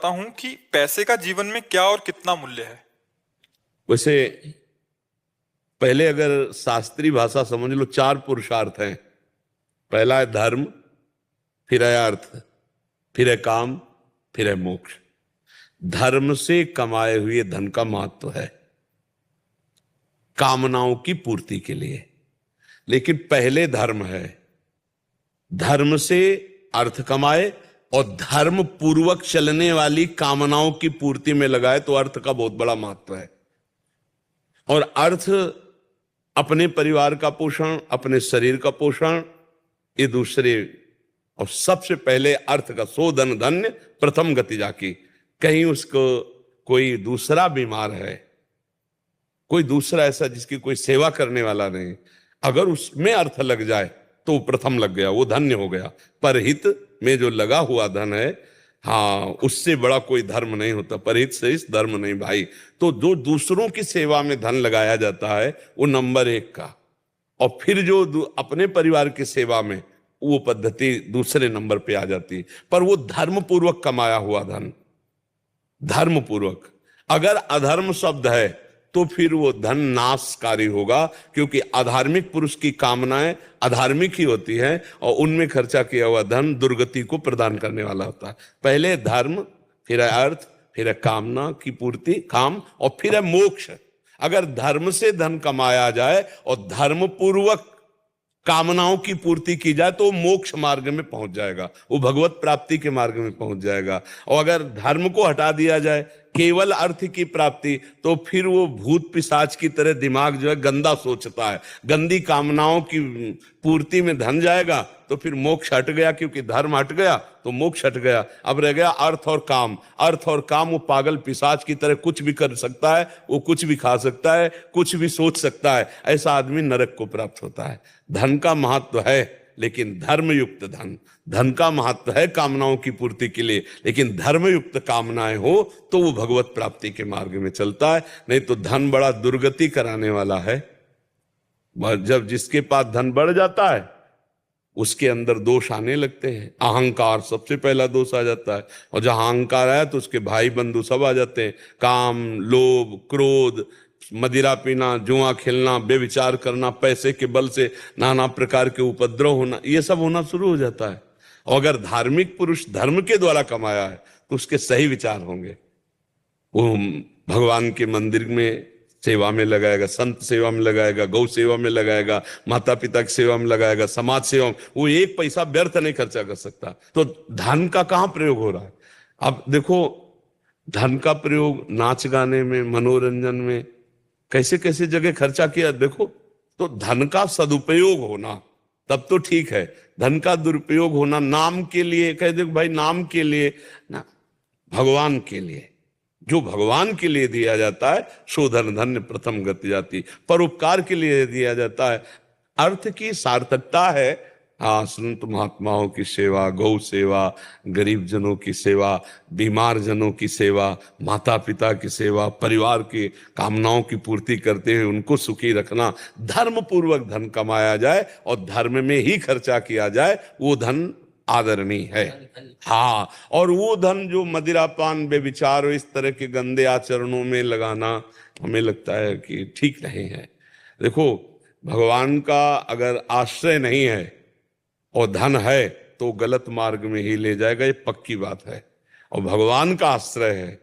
चाहता हूं कि पैसे का जीवन में क्या और कितना मूल्य है। वैसे पहले अगर शास्त्रीय भाषा समझ लो, चार पुरुषार्थ हैं। पहला है धर्म, फिर है अर्थ, फिर है काम, फिर है मोक्ष। धर्म से कमाए हुए धन का महत्व है कामनाओं की पूर्ति के लिए, लेकिन पहले धर्म है। धर्म से अर्थ कमाए और धर्म पूर्वक चलने वाली कामनाओं की पूर्ति में लगाए तो अर्थ का बहुत बड़ा महत्व है। और अर्थ अपने परिवार का पोषण, अपने शरीर का पोषण, ये दूसरे। और सबसे पहले अर्थ का सो धन धन्य प्रथम गति जाकी। कहीं उसको कोई दूसरा बीमार है, कोई दूसरा ऐसा जिसकी कोई सेवा करने वाला नहीं, अगर उसमें अर्थ लग जाए तो वो प्रथम लग गया, वो धन्य हो गया। परहित में जो लगा हुआ धन है, हाँ, उससे बड़ा कोई धर्म नहीं होता। परहित से इस धर्म नहीं भाई। तो जो दूसरों की सेवा में धन लगाया जाता है वो नंबर एक का, और फिर जो अपने परिवार की सेवा में, वो पद्धति दूसरे नंबर पे आ जाती है। पर वो धर्म पूर्वक कमाया हुआ धन, धर्म पूर्वक। अगर अधर्म शब्द है तो फिर वो धन नाशकारी होगा, क्योंकि अधार्मिक पुरुष की कामनाएं अधार्मिक ही होती हैं और उनमें खर्चा किया हुआ धन दुर्गति को प्रदान करने वाला होता है। पहले धर्म, फिर है अर्थ, फिर है कामना की पूर्ति, काम, और फिर है मोक्ष। अगर धर्म से धन कमाया जाए और धर्म पूर्वक कामनाओं की पूर्ति की जाए तो मोक्ष मार्ग में पहुंच जाएगा, वो भगवत प्राप्ति के मार्ग में पहुंच जाएगा। और अगर धर्म को हटा दिया जाए, केवल अर्थ की प्राप्ति, तो फिर वो भूत पिशाच की तरह दिमाग जो है गंदा सोचता है, गंदी कामनाओं की पूर्ति में धन जाएगा तो फिर मोक्ष हट गया, क्योंकि धर्म हट गया तो मोक्ष हट गया। अब रह गया अर्थ और काम। अर्थ और काम, वो पागल पिशाच की तरह कुछ भी कर सकता है, वो कुछ भी खा सकता है, कुछ भी सोच सकता है। ऐसा आदमी नरक को प्राप्त होता है। धन का महत्व है, लेकिन धर्मयुक्त धन। धन का महत्व है कामनाओं की पूर्ति के लिए, लेकिन धर्मयुक्त कामनाएं हो तो वो भगवत प्राप्ति के मार्ग में चलता है। नहीं तो धन बड़ा दुर्गति कराने वाला है। जब जिसके पास धन बढ़ जाता है उसके अंदर दोष आने लगते हैं। अहंकार सबसे पहला दोष आ जाता है, और जहां अहंकार आया तो उसके भाई बंधु सब आ जाते हैं। काम, लोभ, क्रोध, मदिरा पीना, जुआ खेलना, बेविचार करना, पैसे के बल से नाना प्रकार के उपद्रव होना, ये सब होना शुरू हो जाता है। और अगर धार्मिक पुरुष धर्म के द्वारा कमाया है तो उसके सही विचार होंगे। वो भगवान के मंदिर में सेवा में लगाएगा, संत सेवा में लगाएगा, गौ सेवा में लगाएगा, माता पिता की सेवा में लगाएगा, समाज सेवा में। वो एक पैसा व्यर्थ नहीं खर्चा कर सकता। तो धन का कहां प्रयोग हो रहा है? अब देखो, धन का प्रयोग नाच गाने में, मनोरंजन में, कैसे कैसे जगह खर्चा किया देखो। तो धन का सदुपयोग होना तब तो ठीक है, धन का दुरुपयोग होना नाम के लिए, कह दे भाई नाम के लिए ना, भगवान के लिए, जो भगवान के लिए दिया जाता है सो धन धन्य प्रथम गति जाती। परोपकार के लिए दिया जाता है। अर्थ की सार्थकता है, हाँ, संत महात्माओं की सेवा, गौ सेवा, गरीब जनों की सेवा, बीमार जनों की सेवा, माता पिता की सेवा, परिवार की कामनाओं की पूर्ति करते हुए उनको सुखी रखना। धर्म पूर्वक धन कमाया जाए और धर्म में ही खर्चा किया जाए, वो धन आदरणीय है। हाँ, और वो धन जो मदिरापान, बेविचार, इस तरह के गंदे आचरणों में लगाना हमें लगता है कि ठीक नहीं है। देखो, भगवान का अगर आश्रय नहीं है और धन है तो गलत मार्ग में ही ले जाएगा, ये पक्की बात है। और भगवान का आश्रय है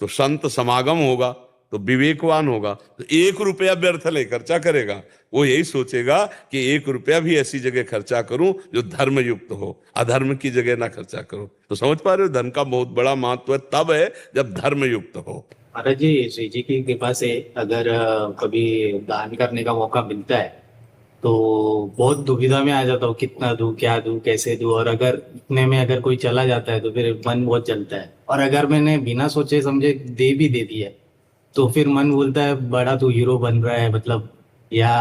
तो संत समागम होगा तो विवेकवान होगा, तो 1 रुपया व्यर्थ ले खर्चा करेगा। वो यही सोचेगा कि 1 रुपया भी ऐसी जगह खर्चा करूं जो धर्म युक्त हो, अधर्म की जगह ना खर्चा करूं। तो समझ पा रहे हो, धन का बहुत बड़ा महत्व तब है जब धर्म युक्त हो। महाराज जी, श्री जी की कृपा से अगर कभी दान करने का मौका मिलता है तो बहुत दुविधा में आ जाता हूँ, कितना दूं, क्या दूं, कैसे दूं। और अगर इतने में अगर कोई चला जाता है तो फिर मन बहुत जलता है। और अगर मैंने बिना सोचे समझे दे भी दे दिया तो फिर मन बोलता है बड़ा तू हीरो बन रहा है, मतलब। या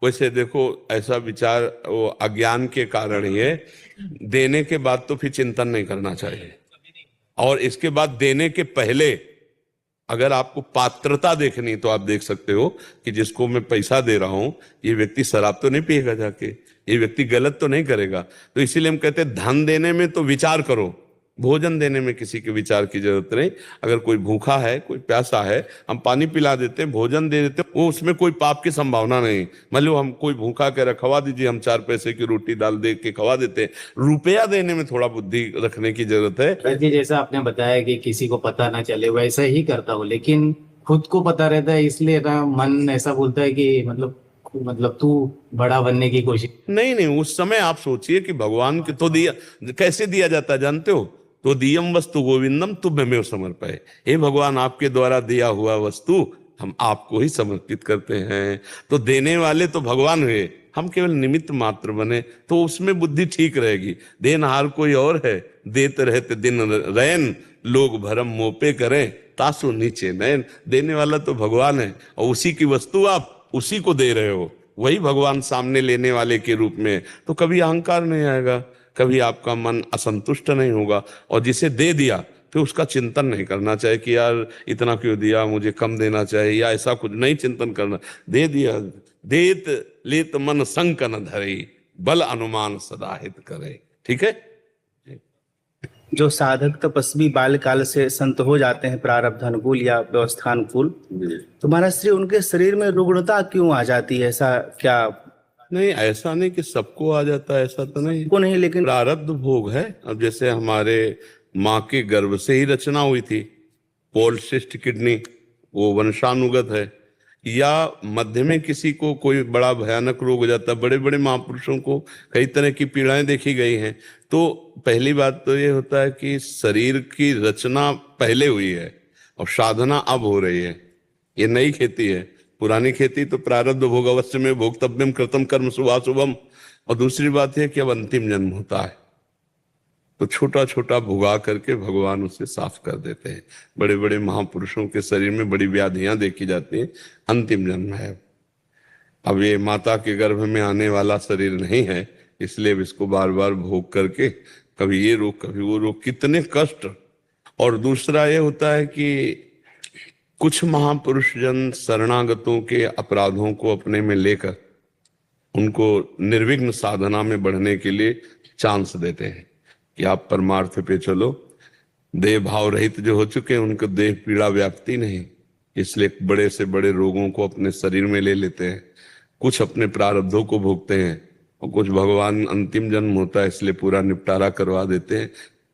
वैसे देखो, ऐसा विचार वो अज्ञान के कारण ही है। देने के बाद तो फिर चिंतन नहीं करना चाहिए, और इसके बाद देने के पहले अगर आपको पात्रता देखनी तो आप देख सकते हो कि जिसको मैं पैसा दे रहा हूं ये व्यक्ति शराब तो नहीं पिएगा जाके, ये व्यक्ति गलत तो नहीं करेगा। तो इसीलिए हम कहते हैं धन देने में तो विचार करो भोजन देने में किसी के विचार की जरूरत नहीं। अगर कोई भूखा है, कोई प्यासा है, हम पानी पिला देते हैं, भोजन दे देते हैं, वो उसमें कोई पाप की संभावना नहीं। मान लो हम कोई भूखा कह रहा खवा दीजिए, हम 4 पैसे की रोटी दाल दे के खवा देते हैं। रुपया देने में थोड़ा बुद्धि रखने की जरूरत है। भरत जी, जैसा आपने बताया कि किसी को पता ना चले, वैसा ही करता हूँ, लेकिन खुद को पता रहता है, इसलिए ना मन ऐसा बोलता है कि मतलब तू बड़ा बनने की कोशिश। नहीं नहीं, उस समय आप सोचिए कि भगवान के तो दिया, कैसे दिया जाता है जानते हो? तो दियम वस्तु गोविंदम तुभ्यमेव समर्पये। हे भगवान, आपके द्वारा दिया हुआ वस्तु हम आपको ही समर्पित करते हैं। तो देने वाले तो भगवान हुए, हम केवल निमित्त मात्र बने, तो उसमें बुद्धि ठीक रहेगी। देनहार कोई और है, देते रहते दिन रैन, लोग भरम मोपे करें, तासु नीचे नयन। देने वाला तो भगवान है, और उसी की वस्तु आप उसी को दे रहे हो, वही भगवान सामने लेने वाले के रूप में। तो कभी अहंकार नहीं आएगा, कभी आपका मन असंतुष्ट नहीं होगा। और जिसे दे दिया फिर उसका चिंतन नहीं करना चाहिए कि यार इतना क्यों दिया, मुझे कम देना चाहिए, या ऐसा कुछ नहीं चिंतन करना। दे दिया, देत लेत मन संक न धरे, बल अनुमान सदा हित करे। ठीक है। जो साधक तपस्वी बाल्यकाल से संत हो जाते हैं प्रारब्ध अनुकूल या व्यवस्था अनुकूल, तो महाराज श्री उनके शरीर में रुग्णता क्यों आ जाती है? ऐसा क्या? नहीं, ऐसा नहीं कि सबको आ जाता है, ऐसा तो नहीं को नहीं, लेकिन प्रारब्ध भोग है। अब जैसे हमारे माँ के गर्भ से ही रचना हुई थी, पॉलिसिस्ट किडनी, वो वंशानुगत है। या मध्य में किसी को कोई बड़ा भयानक रोग हो जाता है। बड़े बड़े महापुरुषों को कई तरह की पीड़ाएं देखी गई हैं। तो पहली बात तो ये होता है कि शरीर की रचना पहले हुई है और साधना अब हो रही है। ये नई खेती है। पुरानी खेती तो प्रारब्ध भोग अवश्य में भोक्तव्यम कृतम कर्म शुभाशुभम। और दूसरी बात है कि अब अंतिम जन्म होता है, तो छोटा छोटा भुगा करके भगवान उसे साफ कर देते हैं। बड़े बड़े महापुरुषों के शरीर में बड़ी व्याधियां देखी जाती हैं, अंतिम जन्म है। अब ये माता के गर्भ में आने वाला शरीर नहीं है, इसलिए इसको बार बार भोग करके कभी ये रोग कभी वो रोग, कितने कष्ट। और दूसरा ये होता है कि कुछ महापुरुष जन शरणागतों के अपराधों को अपने में लेकर उनको निर्विघ्न साधना में बढ़ने के लिए चांस देते हैं कि आप परमार्थ पे चलो। देह भाव रहित जो हो चुके हैं उनको देह पीड़ा व्याप्ति नहीं, इसलिए बड़े से बड़े रोगों को अपने शरीर में ले लेते हैं। कुछ अपने प्रारब्धों को भोगते हैं और कुछ भगवान अंतिम जन्म होता है इसलिए पूरा निपटारा करवा देते हैं।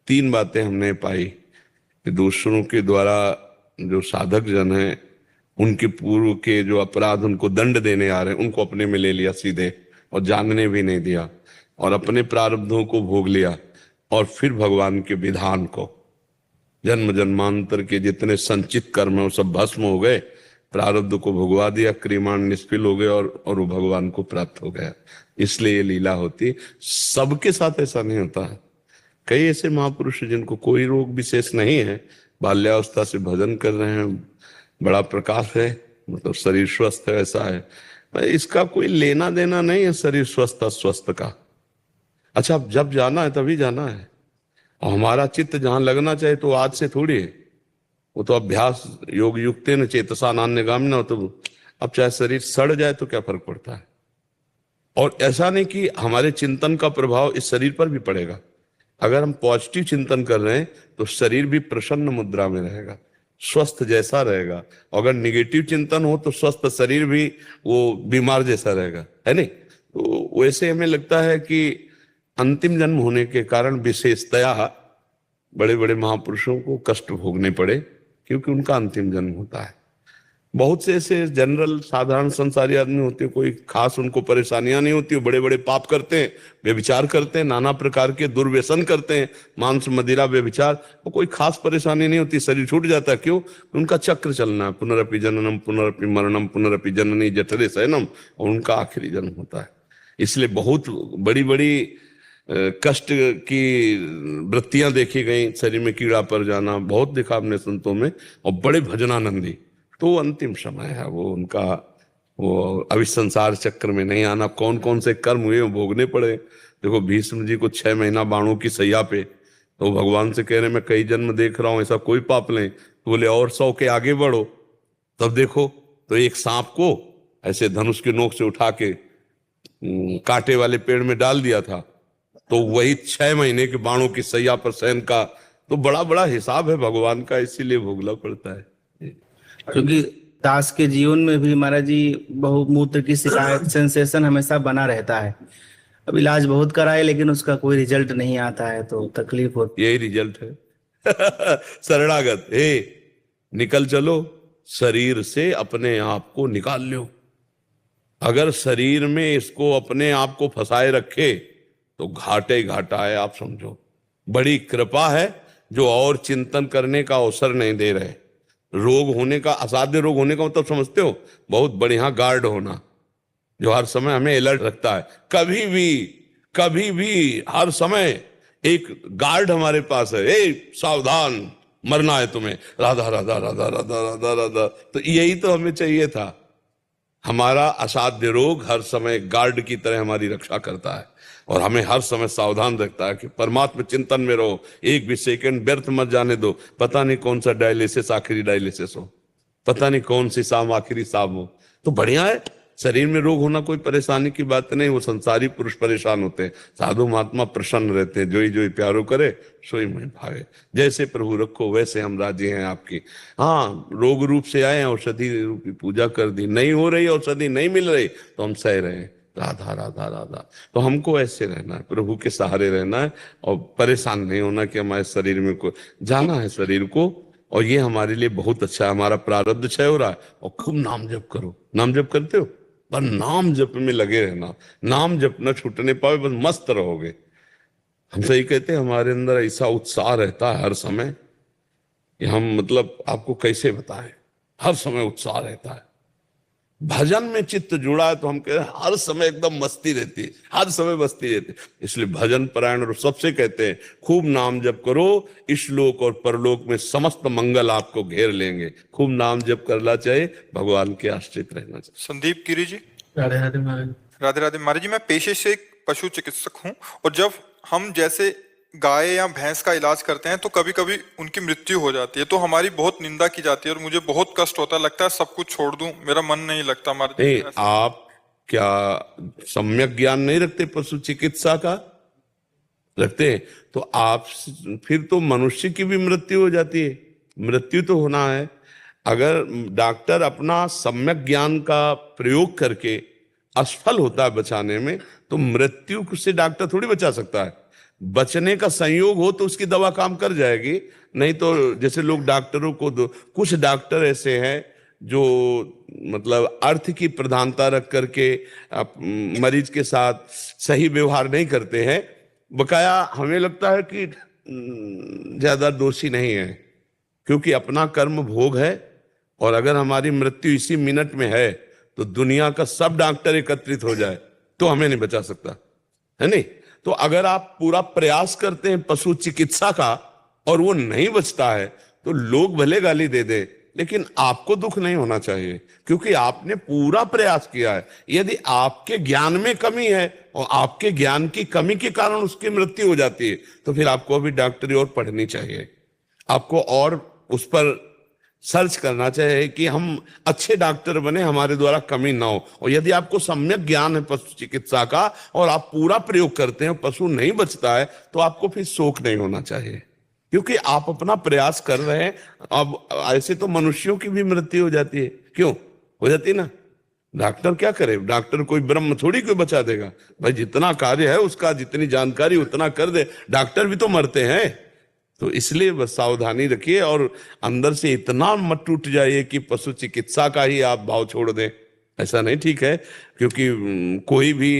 3 बातें हमने पाई कि दूसरों के द्वारा जो साधक जन हैं उनके पूर्व के जो अपराध उनको दंड देने आ रहे हैं उनको अपने में ले लिया सीधे और जानने भी नहीं दिया, और अपने प्रारब्धों को भोग लिया, और फिर भगवान के विधान को, जन्म जन्मांतर के जितने संचित कर्म है वो सब भस्म हो गए, प्रारब्ध को भोगवा दिया, क्रियमाण निष्फल हो गए और वो भगवान को प्राप्त हो गया। इसलिए ये लीला होती। सबके साथ ऐसा नहीं होता है। कई ऐसे महापुरुष जिनको कोई रोग विशेष नहीं है, बाल्यावस्था से भजन कर रहे हैं, बड़ा प्रकाश है, मतलब शरीर स्वस्थ है, ऐसा है। इसका कोई लेना देना नहीं है शरीर स्वस्थ अस्वस्थ का। अच्छा, जब जाना है तभी जाना है, और हमारा चित्त जहां लगना चाहिए तो आज से थोड़ी है, वो तो अभ्यास योग युक्ते न चेतसा नान्यगामिना। तो अब चाहे शरीर सड़ जाए तो क्या फर्क पड़ता है। और ऐसा नहीं कि हमारे चिंतन का प्रभाव इस शरीर पर भी पड़ेगा। अगर हम पॉजिटिव चिंतन कर रहे हैं तो शरीर भी प्रसन्न मुद्रा में रहेगा, स्वस्थ जैसा रहेगा। अगर निगेटिव चिंतन हो तो स्वस्थ शरीर भी वो बीमार जैसा रहेगा, है नहीं। तो वैसे हमें लगता है कि अंतिम जन्म होने के कारण विशेषतया बड़े बड़े महापुरुषों को कष्ट भोगने पड़े, क्योंकि उनका अंतिम जन्म होता है। बहुत से ऐसे जनरल साधारण संसारी आदमी होते हैं, कोई खास उनको परेशानियां नहीं होती, बड़े बड़े पाप करते हैं, व्यभिचार करते हैं, नाना प्रकार के दुर्व्यसन करते हैं, मांस मदिरा व्यभिचार, और कोई खास परेशानी नहीं होती, शरीर छूट जाता है। क्यों? उनका चक्र चलना है, पुनरपि जननम पुनरपि मरणम पुनरपि जननी जठरे शयनम, और उनका आखिरी जन्म होता है। इसलिए बहुत बड़ी बड़ी कष्ट की वृत्तियां देखी गई, शरीर में कीड़ा पड़ जाना बहुत देखा हमने संतों में, और बड़े भजनानंदी। तो अंतिम समय है वो उनका, वो अभी संसार चक्र में नहीं आना। कौन कौन से कर्म हुए भोगने पड़े। देखो भीष्म जी को 6 महीना बाणों की सैया पे, तो भगवान से कह रहे मैं कई जन्म देख रहा हूं, ऐसा कोई पाप नहीं। तो बोले और 100 के आगे बढ़ो। तब देखो तो एक सांप को ऐसे धनुष के नोक से उठा के कांटे वाले पेड़ में डाल दिया था, तो वही 6 महीने के बाणों की सैया पर शयन का तो बड़ा बड़ा हिसाब है भगवान का, इसीलिए भोगना पड़ता है। क्योंकि दास के जीवन में भी महाराज जी बहुमूत्र की शिकायत, सेंसेशन हमेशा बना रहता है। अब इलाज बहुत कराए लेकिन उसका कोई रिजल्ट नहीं आता है तो तकलीफ होती यही रिजल्ट है। शरणागत, हे निकल चलो, शरीर से अपने आप को निकाल लो। अगर शरीर में इसको अपने आप को फंसाए रखे तो घाटे ही घाटा है, आप समझो। बड़ी कृपा है जो और चिंतन करने का अवसर नहीं दे रहे। रोग होने का, असाध्य रोग होने का मतलब समझते हो? बहुत बढ़िया गार्ड होना जो हर समय हमें अलर्ट रखता है। कभी भी हर समय एक गार्ड हमारे पास है, ए सावधान, मरना है तुम्हें, राधा राधा राधा राधा राधा राधा। तो यही तो हमें चाहिए था। हमारा असाध्य रोग हर समय गार्ड की तरह हमारी रक्षा करता है और हमें हर समय सावधान रखता है कि परमात्मा चिंतन में रहो, एक भी सेकंड व्यर्थ मत जाने दो। पता नहीं कौन सा डायलिसिस आखिरी डायलिसिस हो, पता नहीं कौन सी शाम आखिरी शाम हो। तो बढ़िया है, शरीर में रोग होना कोई परेशानी की बात नहीं। वो संसारी पुरुष परेशान होते हैं, साधु महात्मा प्रसन्न रहते हैं। जो ही प्यारो करे सोई में भागे। जैसे प्रभु रखो वैसे हम राजी हैं आपकी। हाँ, रोग रूप से आए, औषधि रूपी पूजा कर दी, नहीं हो रही औषधि, नहीं मिल रही तो हम सह रहे हैं, राधा राधा राधा। तो हमको ऐसे रहना है, प्रभु के सहारे रहना है और परेशान नहीं होना कि हमारे शरीर में को जाना है शरीर को। और ये हमारे लिए बहुत अच्छा है, हमारा प्रारब्ध क्षय हो रहा है। और खूब नाम जप करो। नाम जप करते हो? पर नाम जप में लगे रहना, नाम जप न छूटने पावे, बस मस्त रहोगे। हम सही कहते हैं, हमारे अंदर ऐसा उत्साह रहता है हर समय कि हम, मतलब आपको कैसे बताएं, हर समय उत्साह रहता है। भजन में चित्त जुड़ा है तो हम कह रहे हैं हर समय एकदम मस्ती रहती है, हर समय मस्ती रहती है। इसलिए भजन परायण और सबसे कहते हैं खूब नाम जप करो, इस लोक और परलोक में समस्त मंगल आपको घेर लेंगे। खूब नाम जप करना चाहिए, भगवान के आश्रित रहना चाहिए। संदीप गिरी जी। राधे राधे महाराज। राधे राधे महाराज जी। मैं पेशे से एक पशु चिकित्सक हूँ और जब हम जैसे गाय या भैंस का इलाज करते हैं तो कभी कभी उनकी मृत्यु हो जाती है तो हमारी बहुत निंदा की जाती है और मुझे बहुत कष्ट होता है, लगता है सब कुछ छोड़ दूं, मेरा मन नहीं लगता। महाराज नहीं, आप क्या सम्यक ज्ञान नहीं रखते पशु चिकित्सा का? रखते हैं तो आप, फिर तो मनुष्य की भी मृत्यु हो जाती है। मृत्यु तो होना है। अगर डॉक्टर अपना सम्यक ज्ञान का प्रयोग करके असफल होता है बचाने में, तो मृत्यु से डॉक्टर थोड़ी बचा सकता है। बचने का संयोग हो तो उसकी दवा काम कर जाएगी, नहीं तो जैसे लोग डॉक्टरों को कुछ डॉक्टर ऐसे हैं जो मतलब अर्थ की प्रधानता रख करके मरीज के साथ सही व्यवहार नहीं करते हैं। बकाया हमें लगता है कि ज्यादा दोषी नहीं है, क्योंकि अपना कर्म भोग है। और अगर हमारी मृत्यु इसी मिनट में है तो दुनिया का सब डॉक्टर एकत्रित हो जाए तो हमें नहीं बचा सकता है। नहीं तो अगर आप पूरा प्रयास करते हैं पशु चिकित्सा का और वो नहीं बचता है तो लोग भले गाली दे दे, लेकिन आपको दुख नहीं होना चाहिए, क्योंकि आपने पूरा प्रयास किया है। यदि आपके ज्ञान में कमी है और आपके ज्ञान की कमी के कारण उसकी मृत्यु हो जाती है तो फिर आपको अभी डॉक्टरी और पढ़नी चाहिए, आपको और उस पर सर्च करना चाहिए कि हम अच्छे डॉक्टर बने, हमारे द्वारा कमी ना हो। और यदि आपको सम्यक ज्ञान है पशु चिकित्सा का और आप पूरा प्रयोग करते हैं, पशु नहीं बचता है, तो आपको फिर शोक नहीं होना चाहिए, क्योंकि आप अपना प्रयास कर रहे हैं। अब ऐसे तो मनुष्यों की भी मृत्यु हो जाती है, क्यों हो जाती है ना? डॉक्टर क्या करे? डॉक्टर कोई ब्रह्म थोड़ी कोई बचा देगा भाई, जितना कार्य है उसका, जितनी जानकारी उतना कर दे। डॉक्टर भी तो मरते हैं। तो इसलिए बस सावधानी रखिए और अंदर से इतना मत टूट जाइए कि पशु चिकित्सा का ही आप भाव छोड़ दें। ऐसा नहीं ठीक है, क्योंकि कोई भी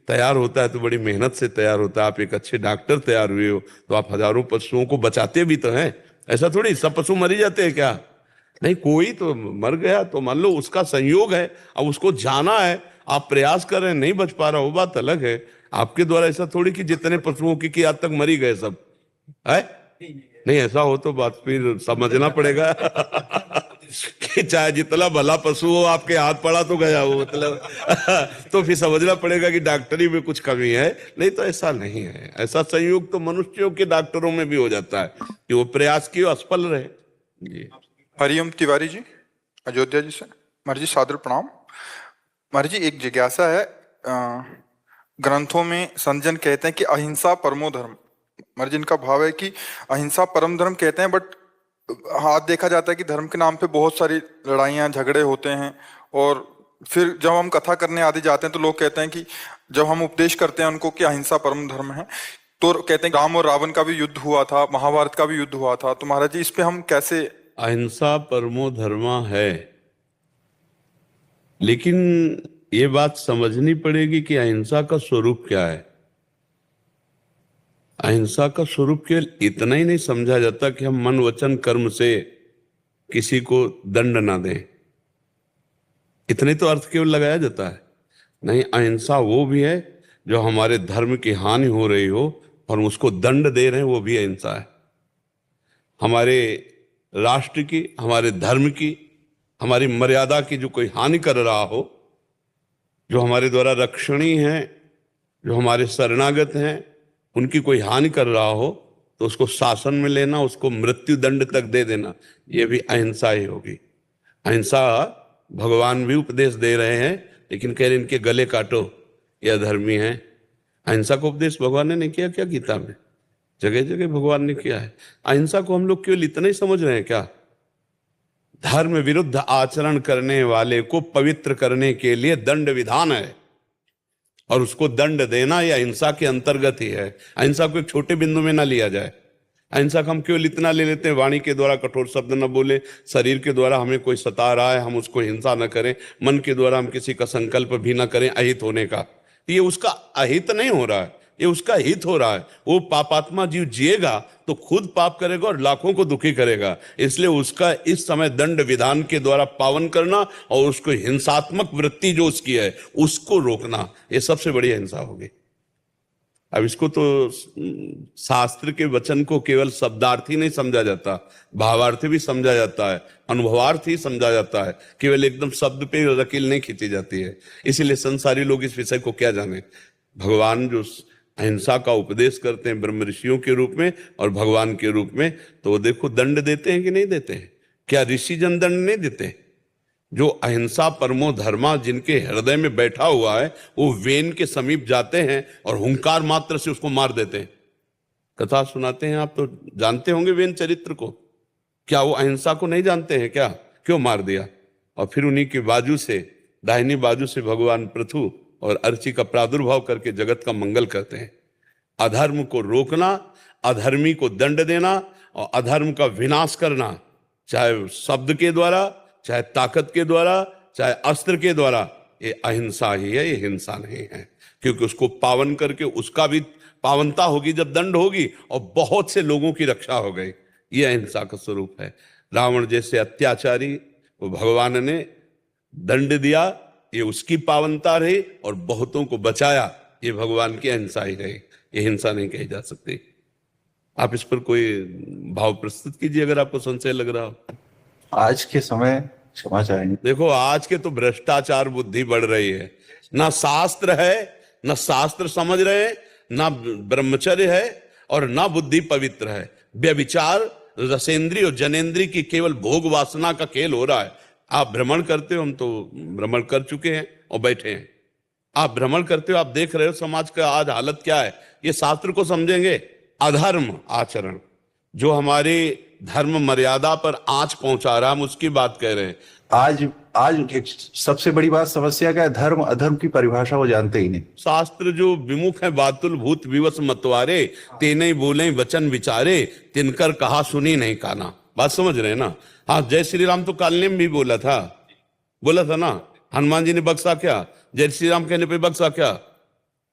तैयार होता है तो बड़ी मेहनत से तैयार होता है। आप एक अच्छे डॉक्टर तैयार हुए हो तो आप हजारों पशुओं को बचाते भी तो हैं। ऐसा थोड़ी सब पशु मर ही जाते हैं क्या? नहीं, कोई तो मर गया तो मान लो उसका संयोग है, अब उसको जाना है, आप प्रयास कर रहे हैं, नहीं बच पा रहा, वो बात अलग है। आपके द्वारा ऐसा थोड़ी कि जितने पशुओं की आज तक मरी गए सब है। नहीं, ऐसा हो तो बात फिर समझना पड़ेगा कि चाहे जितना भला पशु हो, आपके हाथ पड़ा तो गया वो, मतलब तो फिर समझना पड़ेगा कि डॉक्टरी में कुछ कमी है। नहीं तो ऐसा नहीं है। ऐसा संयोग तो मनुष्यों के डॉक्टरों में भी हो जाता है कि वो प्रयास किए असफल रहे। जी। हरिओम तिवारी जी अयोध्या जी से। महाराज जी सादर प्रणाम। महाराज जी एक जिज्ञासा है, ग्रंथों में संत जन कहते हैं कि अहिंसा परमो धर्म, मर्जिन का भाव है कि अहिंसा परम धर्म कहते हैं, बट हाथ देखा जाता है कि धर्म के नाम पे बहुत सारी लड़ाइयाँ झगड़े होते हैं। और फिर जब हम कथा करने आदि जाते हैं तो लोग कहते हैं कि जब हम उपदेश करते हैं उनको कि अहिंसा परम धर्म है, तो कहते हैं राम और रावण का भी युद्ध हुआ था, महाभारत का भी युद्ध हुआ था। तो महाराज जी इस पे हम कैसे? अहिंसा परमो धर्मा है, लेकिन ये बात समझनी पड़ेगी कि अहिंसा का स्वरूप क्या है। अहिंसा का स्वरूप केवल इतना ही नहीं समझा जाता कि हम मन वचन कर्म से किसी को दंड ना दें, इतने तो अर्थ केवल लगाया जाता है। नहीं, अहिंसा वो भी है जो हमारे धर्म की हानि हो रही हो और हम उसको दंड दे रहे हैं, वो भी अहिंसा है। हमारे राष्ट्र की, हमारे धर्म की, हमारी मर्यादा की जो कोई हानि कर रहा हो, जो हमारे द्वारा रक्षणीय है, जो हमारे शरणागत हैं, उनकी कोई हानि कर रहा हो तो उसको शासन में लेना, उसको मृत्यु दंड तक दे देना, ये भी अहिंसा ही होगी। अहिंसा भगवान भी उपदेश दे रहे हैं, लेकिन कह रहे इनके गले काटो, ये अधर्मी है। अहिंसा को उपदेश भगवान ने नहीं किया क्या गीता में? जगह जगह भगवान ने किया है। अहिंसा को हम लोग केवल इतना ही समझ रहे हैं क्या? धर्म विरुद्ध आचरण करने वाले को पवित्र करने के लिए दंड विधान है, और उसको दंड देना यह अहिंसा के अंतर्गत ही है। अहिंसा को एक छोटे बिंदु में ना लिया जाए। अहिंसा का हम केवल इतना ले लेते हैं, वाणी के द्वारा कठोर शब्द न बोले, शरीर के द्वारा हमें कोई सता रहा है हम उसको हिंसा न करें, मन के द्वारा हम किसी का संकल्प भी न करें अहित होने का। ये उसका अहित नहीं हो रहा है, ये उसका हित हो रहा है। वो पापात्मा जीव जिएगा तो खुद पाप करेगा और लाखों को दुखी करेगा। इसलिए उसका इस समय दंड विधान के द्वारा पावन करना और उसको हिंसात्मक वृत्ति जो उसकी है उसको रोकना, ये सबसे बड़ी हिंसा होगी। अब इसको तो शास्त्र के वचन को केवल शब्दार्थी नहीं समझा जाता, भावार्थी भी समझा जाता है, अनुभवार्थी समझा जाता है, केवल एकदम शब्द पे रकील नहीं खींची जाती है। इसीलिए संसारी लोग इस विषय को क्या जाने। भगवान जो अहिंसा का उपदेश करते हैं ब्रह्म ऋषियों के रूप में और भगवान के रूप में, तो वो देखो दंड देते हैं कि नहीं देते हैं? क्या ऋषि जन दंड नहीं देते? जो अहिंसा परमो धर्मा जिनके हृदय में बैठा हुआ है, वो वेन के समीप जाते हैं और हुंकार मात्र से उसको मार देते हैं। कथा सुनाते हैं, आप तो जानते होंगे वेन चरित्र को। क्या वो अहिंसा को नहीं जानते हैं क्या? क्यों मार दिया? और फिर उन्हीं की बाजू से, दाहिनी बाजू से भगवान पृथु और अर्ची का प्रादुर्भाव करके जगत का मंगल करते हैं। अधर्म को रोकना, अधर्मी को दंड देना और अधर्म का विनाश करना, चाहे शब्द के द्वारा, चाहे ताकत के द्वारा, चाहे अस्त्र के द्वारा, ये अहिंसा ही है, ये हिंसा नहीं है। क्योंकि उसको पावन करके उसका भी पावनता होगी जब दंड होगी, और बहुत से लोगों की रक्षा हो गई। ये अहिंसा का स्वरूप है। रावण जैसे अत्याचारी को भगवान ने दंड दिया, ये उसकी पावनता रही, और बहुतों को बचाया, ये भगवान की अहिंसा ही रही। ये हिंसा नहीं कही जा सकती। आप इस पर कोई भाव प्रस्तुत कीजिए अगर आपको संशय लग रहा हो। आज के समय क्षमा चाहेंगे। देखो, आज के तो भ्रष्टाचार बुद्धि बढ़ रही है। ना शास्त्र है, ना शास्त्र समझ रहे, ना ब्रह्मचर्य है, और ना बुद्धि पवित्र है। व्यभिचार, रसेंद्री और जनेंद्री की केवल भोग वासना का खेल हो रहा है। आप भ्रमण करते हो, हम तो भ्रमण कर चुके हैं और बैठे हैं। आप भ्रमण करते हो, आप देख रहे हो समाज का आज हालत क्या है। ये शास्त्र को समझेंगे। अधर्म आचरण जो हमारी धर्म मर्यादा पर आंच पहुंचा रहा है, हम उसकी बात कह रहे हैं। आज एक सबसे बड़ी बात समस्या क्या है? धर्म अधर्म की परिभाषा वो जानते ही नहीं। शास्त्र जो विमुख है बातुल भूत विवश मतवारे, तेने बोले वचन विचारे, तिनकर कहा सुनी नहीं काना। बात समझ रहे हैं ना? हाँ, जय श्री राम तो काल ने भी बोला था ना। हनुमान जी ने बख्शा क्या? जय श्री राम कहने पे बख्शा क्या?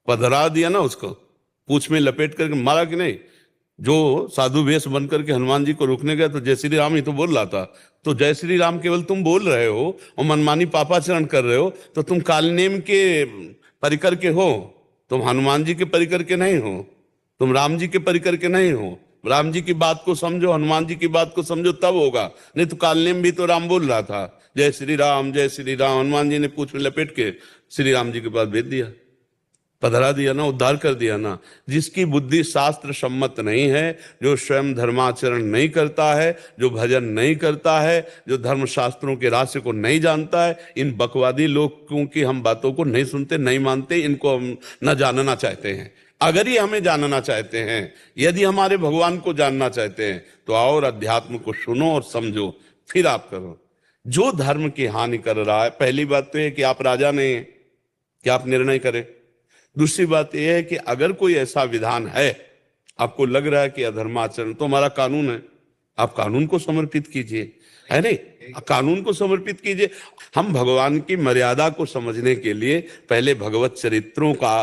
पधरा दिया ना उसको, पूंछ में लपेट करके मारा कि नहीं? जो साधु वेश बन करके हनुमान जी को रोकने गया तो जय श्री राम ही तो बोल रहा था। तो जय श्री राम केवल तुम बोल रहे हो और मनमानी पापाचरण कर रहे हो, तो तुम कालनेम के परिकर के हो, तुम हनुमान जी के परिकर के नहीं हो, तुम राम जी के परिकर के नहीं हो। राम जी की बात को समझो, हनुमान जी की बात को समझो, तब होगा। नहीं तो कालनेम भी तो राम बोल रहा था, जय श्री राम जय श्री राम। हनुमान जी ने पूंछ में लपेट के श्री राम जी के पास भेज दिया, पधरा दिया ना, उद्धार कर दिया ना। जिसकी बुद्धि शास्त्र सम्मत नहीं है, जो स्वयं धर्माचरण नहीं करता है, जो भजन नहीं करता है, जो धर्म शास्त्रों के रहस्य को नहीं जानता है, इन बकवादी लोगों की हम बातों को नहीं सुनते, नहीं मानते, इनको हम न जानना चाहते हैं। अगर ये हमें जानना चाहते हैं, यदि हमारे भगवान को जानना चाहते हैं, तो आओ और अध्यात्म को सुनो और समझो, फिर आप करो। जो धर्म की हानि कर रहा है, पहली बात तो है कि आप राजा नहीं है कि आप निर्णय करें। दूसरी बात यह है कि अगर कोई ऐसा विधान है, आपको लग रहा है कि अधर्माचरण, तो हमारा कानून है, आप कानून को समर्पित कीजिए, है नहीं, कानून को समर्पित कीजिए। हम भगवान की मर्यादा को समझने के लिए पहले भगवत चरित्रों का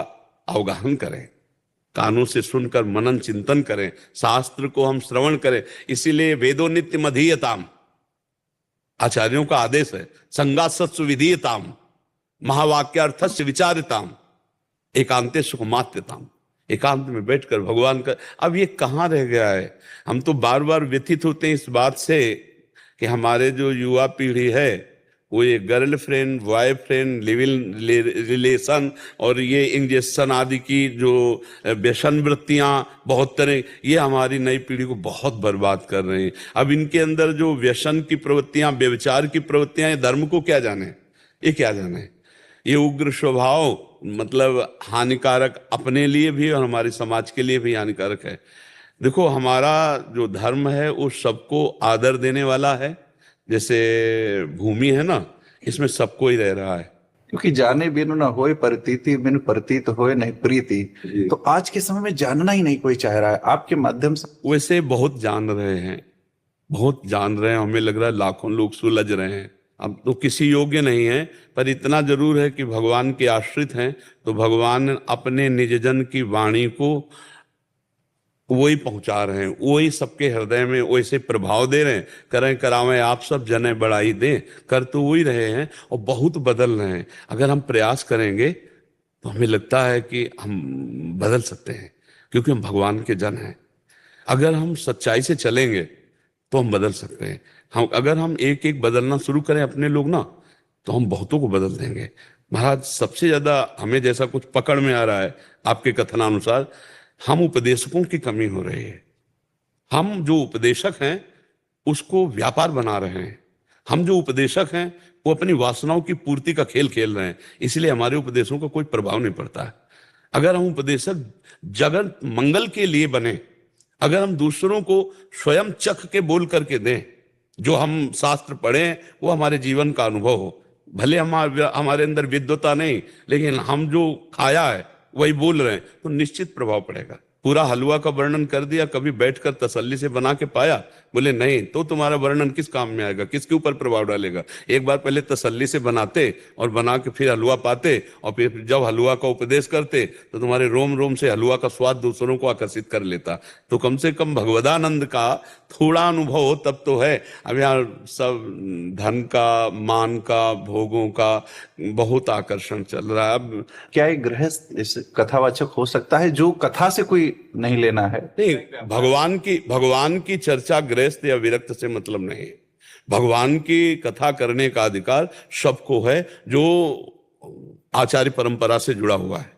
अवगाहन करें, कानों से सुनकर मनन चिंतन करें, शास्त्र को हम श्रवण करें। इसीलिए वेदो नित्य मधीयताम, आचार्यों का आदेश है, संगासत्सु विधीयताम, महावाक्यार्थस्य विचारिताम, एकांते सुखमात्यताम। एकांत में बैठकर भगवान का, अब ये कहाँ रह गया है? हम तो बार बार व्यथित होते हैं इस बात से कि हमारे जो युवा पीढ़ी है वो ये girlfriend, boyfriend, live in relation और ये इंजेक्शन आदि की जो व्यसन वृत्तियां बहुत तरह, ये हमारी नई पीढ़ी को बहुत बर्बाद कर रहे हैं। अब इनके अंदर जो व्यसन की प्रवृत्तियां, व्यभिचार की प्रवृत्तियां, ये धर्म को क्या जाने, ये क्या जाने। ये उग्र स्वभाव मतलब हानिकारक अपने लिए भी और हमारे समाज के लिए भी हानिकारक है। देखो, हमारा जो धर्म है वो सबको आदर देने वाला है। जैसे भूमि है ना, इसमें सबको ही रह रहा है। क्योंकि जाने बिनु न होए प्रतीति, बिनु प्रतीत होए नहीं प्रीति। तो आज के समय में जानना ही नहीं कोई चाह रहा है। आपके माध्यम से वैसे बहुत जान रहे हैं, बहुत जान रहे हैं, हमें लग रहा है लाखों लोग सुलझ रहे हैं। अब तो किसी योग्य नहीं है, पर इतना जरूर है कि भगवान के आश्रित हैं, तो भगवान अपने निजजन की वाणी को वही पहुंचा रहे हैं, वही सबके हृदय में वैसे प्रभाव दे रहे हैं। करें करावें आप सब जने बढ़ाई दें, कर तो वही रहे हैं और बहुत बदल रहे हैं। अगर हम प्रयास करेंगे तो हमें लगता है कि हम बदल सकते हैं, क्योंकि हम भगवान के जन हैं। अगर हम सच्चाई से चलेंगे तो हम बदल सकते हैं। अगर हम एक एक बदलना शुरू करें अपने लोग ना, तो हम बहुतों को बदल देंगे। महाराज, सबसे ज्यादा हमें जैसा कुछ पकड़ में आ रहा है आपके कथनानुसार, हम उपदेशकों की कमी हो रही है। हम जो उपदेशक हैं उसको व्यापार बना रहे हैं। हम जो उपदेशक हैं वो अपनी वासनाओं की पूर्ति का खेल खेल रहे हैं, इसलिए हमारे उपदेशों का कोई प्रभाव नहीं पड़ता है। अगर हम उपदेशक जगत मंगल के लिए बने, अगर हम दूसरों को स्वयं चख के बोल करके दें, जो हम शास्त्र पढ़े वो हमारे जीवन का अनुभव हो, भले हमारे अंदर विद्वता नहीं, लेकिन हम जो खाया है वही बोल रहे हैं, तो निश्चित प्रभाव पड़ेगा। पूरा हलवा का वर्णन कर दिया, कभी बैठकर तसल्ली से बना के पाया, बोले नहीं, तो तुम्हारा वर्णन किस काम में आएगा, किसके ऊपर प्रभाव डालेगा। एक बार पहले तसल्ली से बनाते और बना के फिर हलवा पाते, और फिर जब हलवा का उपदेश करते तो तुम्हारे रोम रोम से हलवा का स्वाद दूसरों को आकर्षित कर लेता। तो कम से कम भगवदानंद का थोड़ा अनुभव हो तब तो है। अब यहाँ सब धन का, मान का, भोगों का बहुत आकर्षण चल रहा है। अब क्या एक गृहस्थ इस कथावाचक हो सकता है जो कथा से कोई नहीं लेना है? नहीं, भगवान की चर्चा गृहस्थ या विरक्त से मतलब नहीं। भगवान की कथा करने का अधिकार सबको है जो आचार्य परंपरा से जुड़ा हुआ है।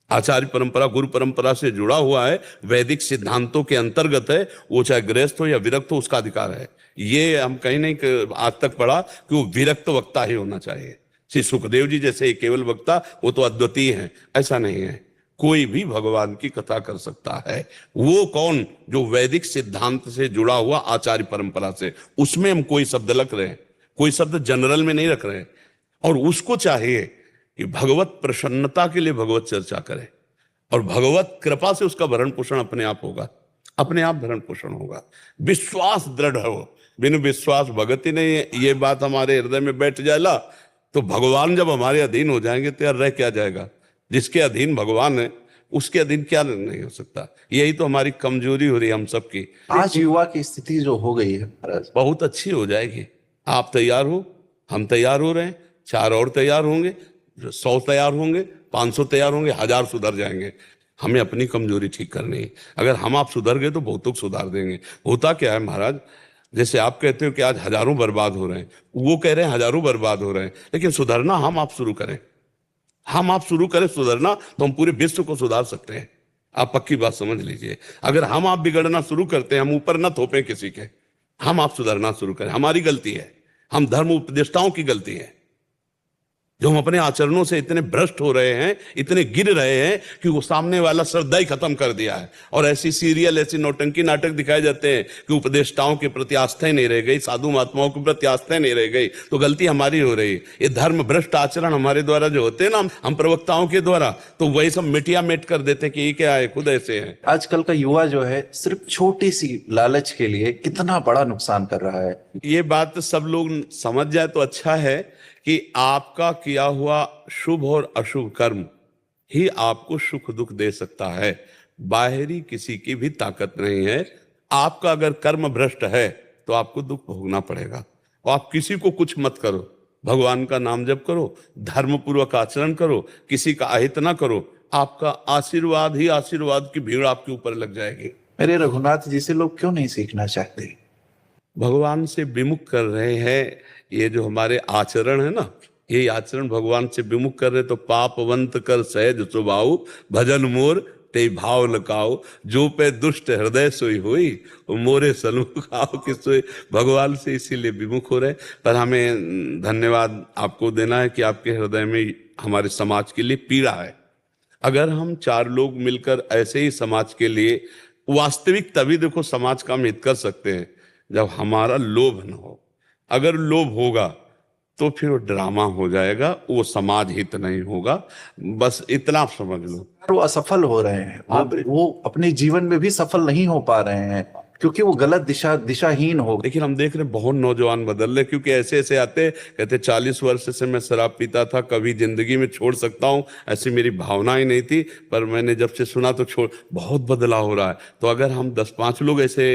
आचार्य परंपरा, गुरु परंपरा से जुड़ा हुआ है, वैदिक सिद्धांतों के अंतर्गत है, वो चाहे गृहस्थ हो या विरक्त हो, उसका अधिकार है। ये हम कहीं नहीं आज तक पढ़ा कि वो विरक्त वक्ता ही होना चाहिए। श्री सुखदेव जी जैसे केवल वक्ता, वो तो अद्वितीय हैं, ऐसा नहीं है। कोई भी भगवान की कथा कर सकता है। वो कौन? जो वैदिक सिद्धांत से जुड़ा हुआ, आचार्य परंपरा से, उसमें हम कोई शब्द रख रहे हैं, कोई शब्द जनरल में नहीं रख रहे हैं। और उसको चाहिए कि भगवत प्रसन्नता के लिए भगवत चर्चा करे, और भगवत कृपा से उसका भरण पोषण अपने आप होगा, अपने आप भरण पोषण होगा। विश्वास दृढ़ हो, बिन विश्वास भगत ही नहीं है। ये बात हमारे हृदय में बैठ जाएगा तो भगवान जब हमारे अधीन हो जाएंगे तो यार रह क्या जाएगा। जिसके अधीन भगवान है उसके अधीन क्या नहीं हो सकता। यही तो हमारी कमजोरी हो रही है हम सबकी। आज युवा की स्थिति जो हो गई है महाराज, बहुत अच्छी हो जाएगी। आप तैयार हो, हम तैयार हो रहे हैं, 4 और तैयार होंगे, 100 तैयार होंगे, 500 तैयार होंगे, 1000 सुधर जाएंगे। हमें अपनी कमजोरी ठीक करनी है। अगर हम आप सुधर गए तो बहुतों को सुधार देंगे। होता क्या है महाराज, जैसे आप कहते हो कि आज हजारों बर्बाद हो रहे हैं, वो कह रहे हैं हजारों बर्बाद हो रहे हैं, लेकिन सुधरना हम आप शुरू करें, हम आप शुरू करें सुधरना, तो हम पूरे विश्व को सुधार सकते हैं। आप पक्की बात समझ लीजिए। अगर हम आप बिगड़ना शुरू करते हैं, हम ऊपर ना थोपें किसी के, हम आप सुधरना शुरू करें, हमारी गलती है, हम धर्म उपदेष्टाओं की गलती है। जो हम अपने आचरणों से इतने भ्रष्ट हो रहे हैं, इतने गिर रहे हैं कि वो सामने वाला श्रद्धा ही खत्म कर दिया है। और ऐसी सीरियल, ऐसी नौटंकी नाटक दिखाए जाते हैं कि उपदेष्टाओं के प्रति आस्था ही नहीं रह गई, साधु महात्माओं के प्रति आस्था ही नहीं रह गई, तो गलती हमारी हो रही है। ये धर्म भ्रष्ट आचरण हमारे द्वारा जो होते हैं ना, हम प्रवक्ताओं के द्वारा, तो वही सब मिटिया मेट कर देते हैं कि ये क्या है, खुद ऐसे हैं। आजकल का युवा जो है सिर्फ छोटी सी लालच के लिए कितना बड़ा नुकसान कर रहा है। ये बात सब लोग समझ जाए तो अच्छा है कि आपका किया हुआ शुभ और अशुभ कर्म ही आपको सुख दुख दे सकता है, बाहरी किसी की भी ताकत नहीं है। आपका अगर कर्म भ्रष्ट है तो आपको दुख भोगना पड़ेगा। और आप किसी को कुछ मत करो, भगवान का नाम जप करो, धर्म पूर्वक आचरण करो, किसी का अहित ना करो, आपका आशीर्वाद ही आशीर्वाद की भीड़ आपके ऊपर लग जाएगी। मेरे रघुनाथ जी से लोग क्यों नहीं सीखना चाहते? भगवान से विमुख कर रहे हैं। ये जो हमारे आचरण है ना, ये आचरण भगवान से विमुख कर रहे, तो पापवंत कर सहज स्वभाव, भजन मोर ते भाव लकाओ, जो पे दुष्ट हृदय सोई हुई, मोरे सन्मुख आओ कि सोई। भगवान से इसीलिए विमुख हो रहे। पर हमें धन्यवाद आपको देना है कि आपके हृदय में हमारे समाज के लिए पीड़ा है। अगर हम चार लोग मिलकर ऐसे ही समाज के लिए वास्तविक, तभी देखो समाज का हम हित कर सकते हैं जब हमारा लोभ न हो। अगर लोभ होगा तो फिर वो ड्रामा हो जाएगा, वो समाज हित नहीं होगा। बस इतना आप समझ लो। वो असफल हो रहे हैं, वो अपने जीवन में भी सफल नहीं हो पा रहे हैं क्योंकि वो गलत दिशाहीन हो। लेकिन हम देख रहे हैं बहुत नौजवान बदल रहे, क्योंकि ऐसे ऐसे आते कहते 40 वर्ष से मैं शराब पीता था, कभी जिंदगी में छोड़ सकता हूं, ऐसी मेरी भावना ही नहीं थी, पर मैंने जब से सुना तो छोड़, बहुत बदलाव हो रहा है। तो अगर हम 10-5 लोग ऐसे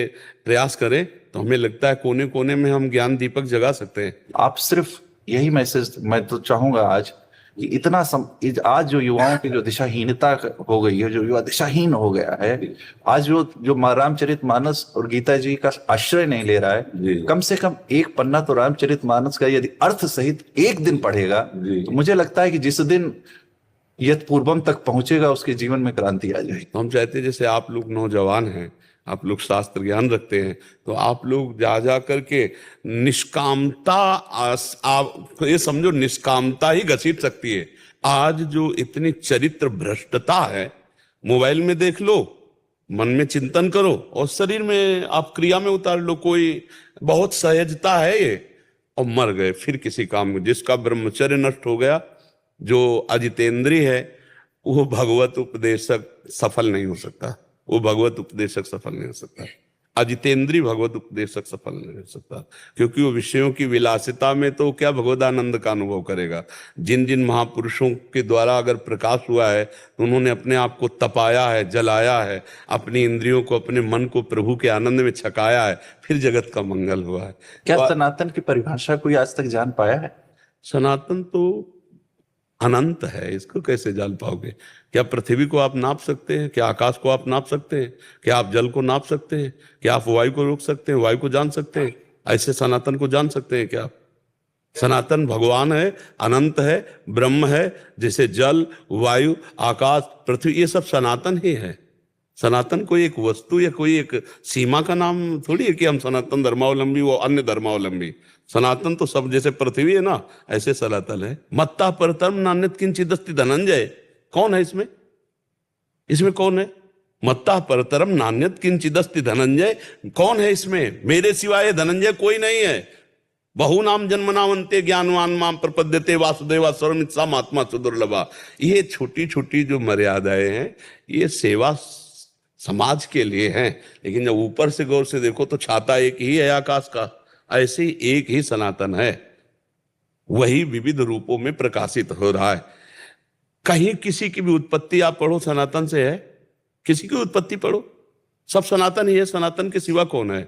प्रयास करें तो हमें लगता है कोने कोने में हम ज्ञान दीपक जगा सकते हैं। आप सिर्फ यही मैसेज मैं तो चाहूंगा आज कि आज जो युवाओं की जो दिशाहीनता हो गई है, जो युवा दिशाहीन हो गया है, आज जो रामचरितमानस और गीता जी का आश्रय नहीं ले रहा है, कम से कम एक पन्ना तो रामचरितमानस का यदि अर्थ सहित एक दिन पढ़ेगा तो मुझे लगता है कि जिस दिन यत पूर्वम तक पहुंचेगा उसके जीवन में क्रांति आ जाएगी। हम चाहते हैं जैसे आप लोग नौजवान हैं, आप लोग शास्त्र ज्ञान रखते हैं, तो आप लोग जा करके निष्कामता, आप ये समझो निष्कामता ही घसीट सकती है। आज जो इतनी चरित्र भ्रष्टता है, मोबाइल में देख लो, मन में चिंतन करो और शरीर में आप क्रिया में उतार लो। कोई बहुत सहजता है ये, और मर गए फिर किसी काम में। जिसका ब्रह्मचर्य नष्ट हो गया, जो अजितेंद्रिय है, वो भगवत उपदेशक सफल नहीं हो सकता। वो भगवत उपदेशक सफल नहीं हो सकता। अजितेंद्रीय भगवत उपदेशक सफल नहीं हो सकता, क्योंकि वो विषयों की विलासिता में तो क्या भगवदानंद का अनुभव करेगा। जिन जिन महापुरुषों के द्वारा अगर प्रकाश हुआ है, तो उन्होंने अपने आप को तपाया है, जलाया है, अपनी इंद्रियों को, अपने मन को प्रभु के आनंद में छकाया है, फिर जगत का मंगल हुआ है। क्या सनातन की परिभाषा कोई आज तक जान पाया है? सनातन तो अनंत है, इसको कैसे जान पाओगे? क्या पृथ्वी को आप नाप सकते हैं? क्या आकाश को आप नाप सकते हैं? क्या आप जल को नाप सकते हैं? क्या आप वायु को रोक सकते हैं? वायु को जान सकते हैं? ऐसे सनातन को जान सकते हैं क्या? सनातन भगवान है, अनंत है, ब्रह्म है। जैसे जल, वायु, आकाश, पृथ्वी, ये सब सनातन ही है। सनातन कोई एक वस्तु या कोई एक सीमा का नाम थोड़ी है कि हम सनातन धर्मावलंबी, वो अन्य धर्मावलंबी। सनातन तो सब, जैसे पृथ्वी है ना, ऐसे सनातन है। मत्ता परतम नान्यत किंचिदस्ति धनंजय, कौन है इसमें? इसमें कौन है? मत्ता परतरम नान्यत किंचिदस्ति धनंजय, कौन है इसमें? मेरे सिवाय धनंजय कोई नहीं है। बहुनाम जन्मनावंते ज्ञानवान माम प्रपद्यते वासुदेवा सर्वमित्सा महात्मा सुदुर्लभा। ये छोटी छोटी जो मर्यादाएं हैं, ये सेवा समाज के लिए हैं। लेकिन जब ऊपर से गौर से देखो तो छाता एक ही है आकाश का, ऐसे ही एक ही सनातन है, वही विविध रूपों में प्रकाशित हो रहा है। कहीं किसी की भी उत्पत्ति आप पढ़ो सनातन से है, किसी की उत्पत्ति पढ़ो, सब सनातन ही है। सनातन के सिवा कौन है?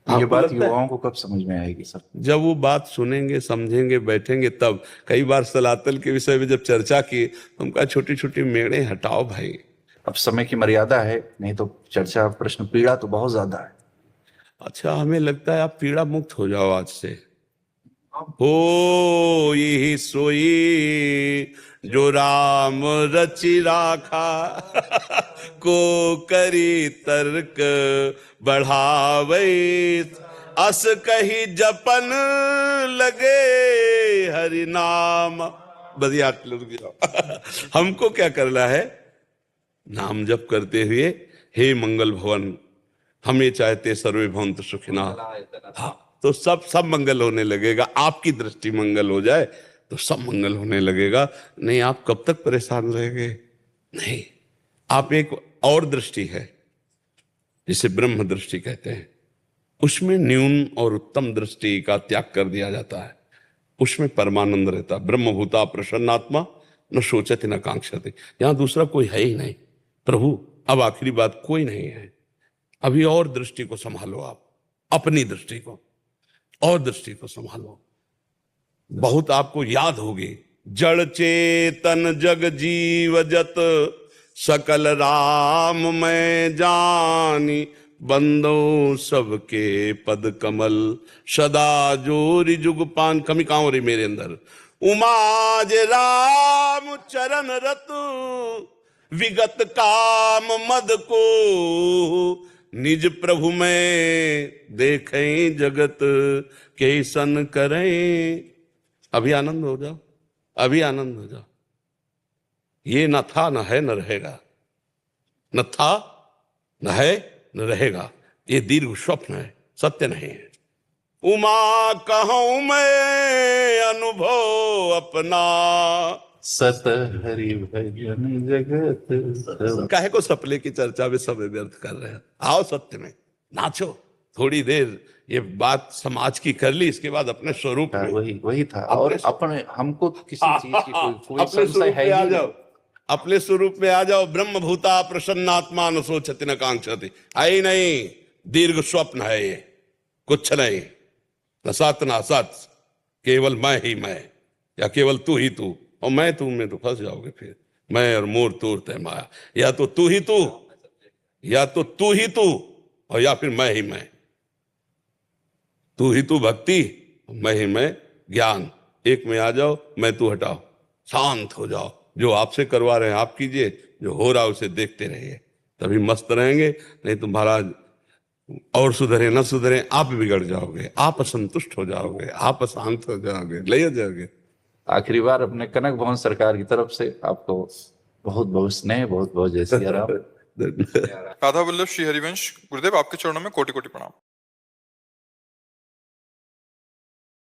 ये बात युवाओं को कब समझ में आएगी सर? जब वो बात सुनेंगे, समझेंगे, बैठेंगे तब। कई बार सनातन के विषय में जब चर्चा की तो हम कहा छोटी छोटी मेड़े हटाओ भाई, अब समय की मर्यादा है, नहीं तो चर्चा, प्रश्न, पीड़ा तो बहुत ज्यादा है। अच्छा, हमें लगता है आप पीड़ा मुक्त हो जाओ आज से। हो यही सोई जो राम रचि राखा, को करी तर्क बढ़ावे। अस कही जपन लगे हरि नाम। बस याद रुक जाओ। हमको क्या करना है? नाम जप करते हुए हे मंगल भवन, हम ये चाहते सर्वे भवन्तु सुखिना। हाँ, तो सब मंगल होने लगेगा। आपकी दृष्टि मंगल हो जाए तो सब मंगल होने लगेगा। नहीं, आप कब तक परेशान रहेंगे? नहीं, आप एक और दृष्टि है जिसे ब्रह्म दृष्टि कहते हैं, उसमें न्यून और उत्तम दृष्टि का त्याग कर दिया जाता है। उसमें परमानंद रहता। ब्रह्मभूता प्रसन्नात्मा न सोचति न कांक्षति। यहां दूसरा कोई है ही नहीं। प्रभु, अब आखिरी बात, कोई नहीं है। अभी और दृष्टि को संभालो, आप अपनी दृष्टि को और दृष्टि को संभालो। बहुत आपको याद होगी, जड़ चेतन जग जीव जत सकल राम मैं जानी, बंदो सबके पद कमल सदा जोरी जुग पान। कमी कहां हो रही मेरे अंदर? उमाज राम चरण रतु विगत काम मद को, निज प्रभु में देखें जगत के सन करें। अभी आनंद हो जाओ, अभी आनंद हो जाओ। ये न था न है न रहेगा, न था न है न रहेगा। ये दीर्घ स्वप्न है, सत्य नहीं है। उमा कहूं मैं अनुभव अपना, सत हरि भजन जगत। काहे को सपने की चर्चा में समय व्यर्थ कर रहे हैं? आओ सत्य में नाचो थोड़ी देर। ये बात समाज की कर ली, इसके बाद अपने स्वरूप में। वही था। और अपने हमको किसी चीज की कोई अपने संशय स्वरूप है में आ ही जाओ, अपने स्वरूप में आ जाओ। ब्रह्म भूता प्रसन्नात्मा न सोचति न कांक्षति। आई नहीं, दीर्घ स्वप्न है ये, कुछ नहीं। न सत न असत, केवल मैं ही मैं, या केवल तू ही तू। और मैं तू में तो फंस जाओगे फिर। मैं और मोर तोर तय माया। या तो तू ही तू, या तो तू ही तू, और या फिर मैं ही मैं। तू ही तू भक्ति, मैं ही मैं ज्ञान। एक में आ जाओ, मैं तू हटाओ, शांत हो जाओ। जो आपसे करवा रहे हैं आप कीजिए, जो हो रहा है उसे देखते रहिए, तभी मस्त रहेंगे। नहीं तो महाराज और सुधरे न सुधरे, आप बिगड़ जाओगे, आप असंतुष्ट हो जाओगे, आप अशांत हो जाओगे, ले हो जाओगे। आखिरी बार अपने कनक भवन सरकार की तरफ से आपको बहुत बहुत स्नेह, बहुत बहुत जय सिया राम। राधा वल्लभ श्री हरिवंश गुरुदेव, आपके चरणों में कोटि कोटि प्रणाम।